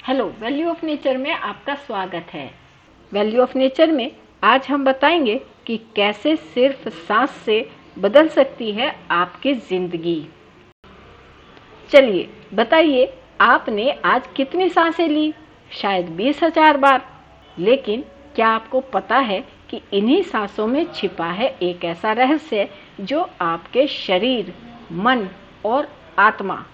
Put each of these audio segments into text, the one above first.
Hello, value of nature में आपका स्वागत है। वैल्यू ऑफ नेचर में आज हम बताएंगे कि कैसे सिर्फ सांस से बदल सकती है आपकी जिंदगी। चलिए बताइए, आपने आज कितनी सांसें ली? शायद 20,000 बार। लेकिन क्या आपको पता है कि इन्हीं सांसों में छिपा है एक ऐसा रहस्य जो आपके शरीर, मन और आत्मा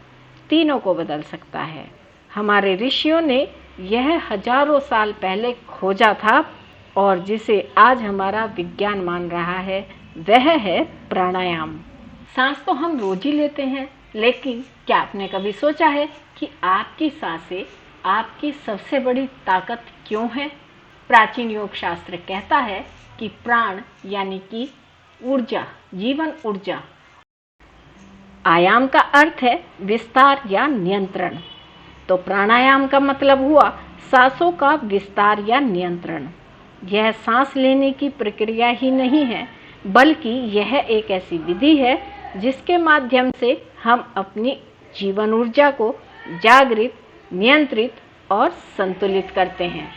तीनों को बदल सकता है। हमारे ऋषियों ने यह हजारों साल पहले खोजा था और जिसे आज हमारा विज्ञान मान रहा है वह है प्राणायाम। सांस तो हम रोज ही लेते हैं, लेकिन क्या आपने कभी सोचा है कि आपकी सांसें आपकी सबसे बड़ी ताकत क्यों है? प्राचीन योग शास्त्र कहता है कि प्राण यानी कि ऊर्जा, जीवन ऊर्जा। आयाम का अर्थ है विस्तार या नियंत्रण। तो प्राणायाम का मतलब हुआ सांसों का विस्तार या नियंत्रण। यह सांस लेने की प्रक्रिया ही नहीं है, बल्कि यह एक ऐसी विधि है जिसके माध्यम से हम अपनी जीवन ऊर्जा को जागृत, नियंत्रित और संतुलित करते हैं।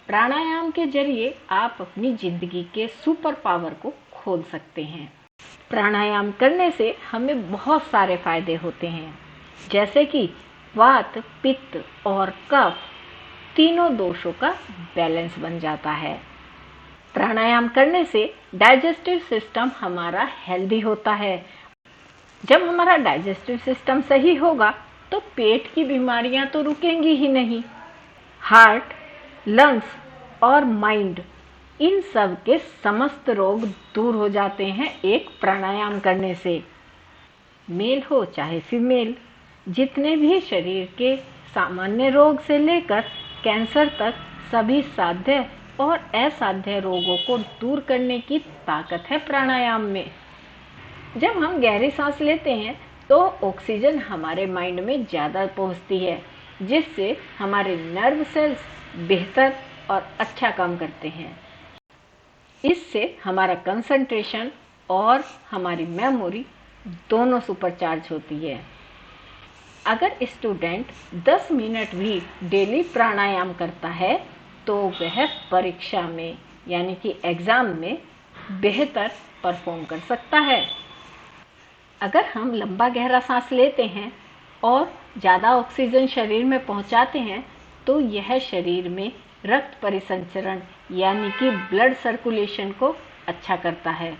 प्राणायाम के जरिए आप अपनी जिंदगी के सुपर पावर को खोल सकते हैं। प्राणायाम करने से हमें बहुत सारे फायदे होते हैं, जैसे कि वात, पित्त और कफ तीनों दोषों का बैलेंस बन जाता है। प्राणायाम करने से डाइजेस्टिव सिस्टम हमारा हेल्दी होता है। जब हमारा डाइजेस्टिव सिस्टम सही होगा तो पेट की बीमारियां तो रुकेंगी ही नहीं। हार्ट, लंग्स और माइंड, इन सब के समस्त रोग दूर हो जाते हैं एक प्राणायाम करने से। मेल हो चाहे फीमेल, जितने भी शरीर के सामान्य रोग से लेकर कैंसर तक सभी साध्य और असाध्य रोगों को दूर करने की ताकत है प्राणायाम में। जब हम गहरी सांस लेते हैं तो ऑक्सीजन हमारे माइंड में ज़्यादा पहुंचती है, जिससे हमारे नर्व सेल्स बेहतर और अच्छा काम करते हैं। इससे हमारा कंसंट्रेशन और हमारी मेमोरी दोनों सुपरचार्ज होती है। अगर स्टूडेंट 10 मिनट भी डेली प्राणायाम करता है तो वह परीक्षा में यानी कि एग्ज़ाम में बेहतर परफॉर्म कर सकता है। अगर हम लंबा गहरा सांस लेते हैं और ज़्यादा ऑक्सीजन शरीर में पहुंचाते हैं तो यह शरीर में रक्त परिसंचरण यानी कि ब्लड सर्कुलेशन को अच्छा करता है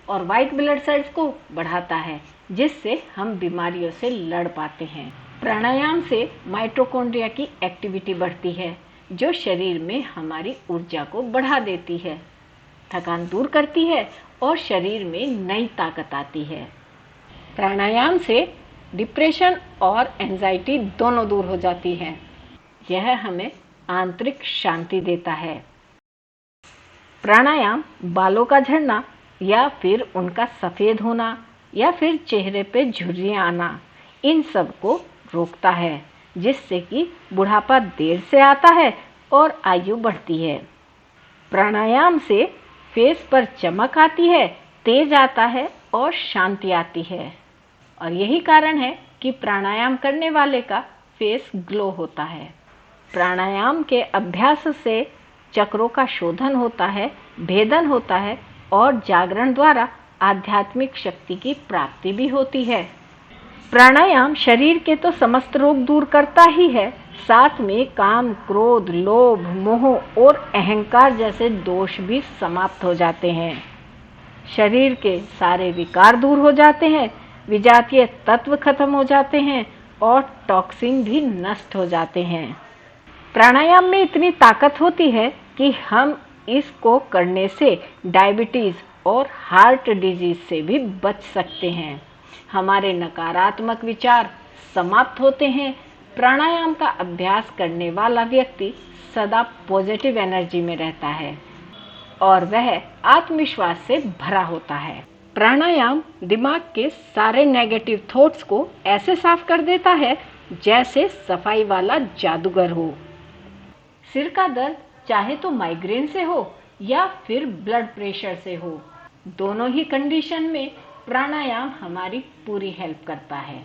और वाइट ब्लड सेल्स को बढ़ाता है, जिससे हम बीमारियों से लड़ पाते हैं। प्राणायाम से माइटोकॉन्ड्रिया की एक्टिविटी बढ़ती है, जो शरीर में हमारी ऊर्जा को बढ़ा देती है, थकान दूर करती है और शरीर में नई ताकत आती है। प्राणायाम से डिप्रेशन और एंजाइटी दोनों दूर हो जाती है। यह हमें आंतरिक शांति देता है। प्राणायाम बालों का झड़ना या फिर उनका सफ़ेद होना या फिर चेहरे पे झुर्रियाँ आना, इन सब को रोकता है, जिससे कि बुढ़ापा देर से आता है और आयु बढ़ती है। प्राणायाम से फेस पर चमक आती है, तेज आता है और शांति आती है। और यही कारण है कि प्राणायाम करने वाले का फेस ग्लो होता है। प्राणायाम के अभ्यास से चक्रों का शोधन होता है, भेदन होता है और जागरण द्वारा आध्यात्मिक शक्ति की प्राप्ति भी होती है। प्राणायाम शरीर के तो समस्त रोग दूर करता ही है, साथ में काम, क्रोध, लोभ, मोह और अहंकार जैसे दोष भी समाप्त हो जाते हैं। शरीर के सारे विकार दूर हो जाते हैं, विजातीय तत्व खत्म हो जाते हैं और टॉक्सिन भी नष्ट हो जाते हैं। प्राणायाम में इतनी ताकत होती है कि हम इसको करने से डायबिटीज़ और हार्ट डिजीज से भी बच सकते हैं। हमारे नकारात्मक विचार समाप्त होते हैं। प्राणायाम का अभ्यास करने वाला व्यक्ति सदा पॉजिटिव एनर्जी में रहता है और वह आत्मविश्वास से भरा होता है। प्राणायाम दिमाग के सारे नेगेटिव थॉट्स को ऐसे साफ कर देता है जैसे सफाई वाला जादूगर हो। सिर का दर्द चाहे तो माइग्रेन से हो या फिर ब्लड प्रेशर से हो, दोनों ही कंडीशन में प्राणायाम हमारी पूरी हेल्प करता है।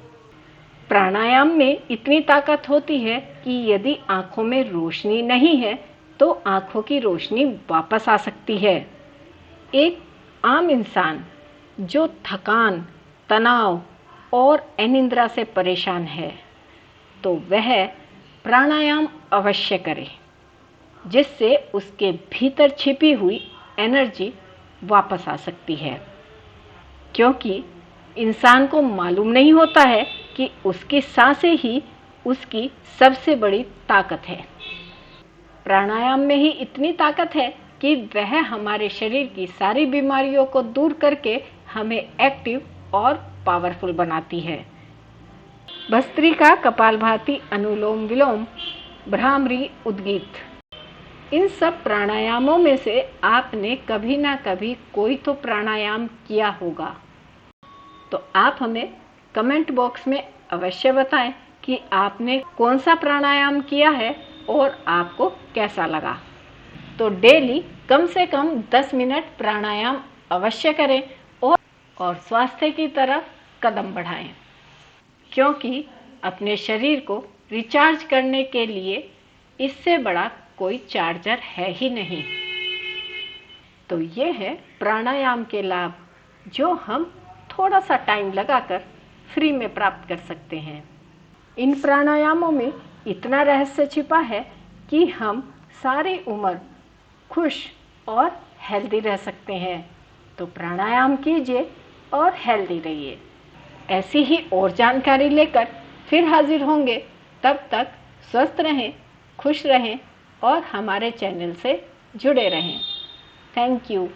प्राणायाम में इतनी ताकत होती है कि यदि आँखों में रोशनी नहीं है तो आँखों की रोशनी वापस आ सकती है। एक आम इंसान जो थकान, तनाव और अनिद्रा से परेशान है तो वह प्राणायाम अवश्य करे, जिससे उसके भीतर छिपी हुई एनर्जी वापस आ सकती है। क्योंकि इंसान को मालूम नहीं होता है कि उसकी सांसें ही उसकी सबसे बड़ी ताकत है। प्राणायाम में ही इतनी ताकत है कि वह हमारे शरीर की सारी बीमारियों को दूर करके हमें एक्टिव और पावरफुल बनाती है। भस्त्रिका, कपालभाति, अनुलोम विलोम, भ्रामरी, उद्गीत, इन सब प्राणायामों में से आपने कभी ना कभी कोई तो प्राणायाम किया होगा। तो आप हमें कमेंट बॉक्स में अवश्य बताएं कि आपने कौन सा प्राणायाम किया है और आपको कैसा लगा। तो डेली कम से कम 10 मिनट प्राणायाम अवश्य करें और स्वास्थ्य की तरफ कदम बढ़ाएं, क्योंकि अपने शरीर को रिचार्ज करने के लिए इससे बड़ा कोई चार्जर है ही नहीं। तो ये है प्राणायाम के लाभ जो हम थोड़ा सा टाइम लगाकर फ्री में प्राप्त कर सकते हैं। इन प्राणायामों में इतना रहस्य छिपा है कि हम सारी उम्र खुश और हेल्दी रह सकते हैं। तो प्राणायाम कीजिए और हेल्दी रहिए। ऐसी ही और जानकारी लेकर फिर हाजिर होंगे। तब तक स्वस्थ रहें, खुश रहें और हमारे चैनल से जुड़े रहें। Thank you.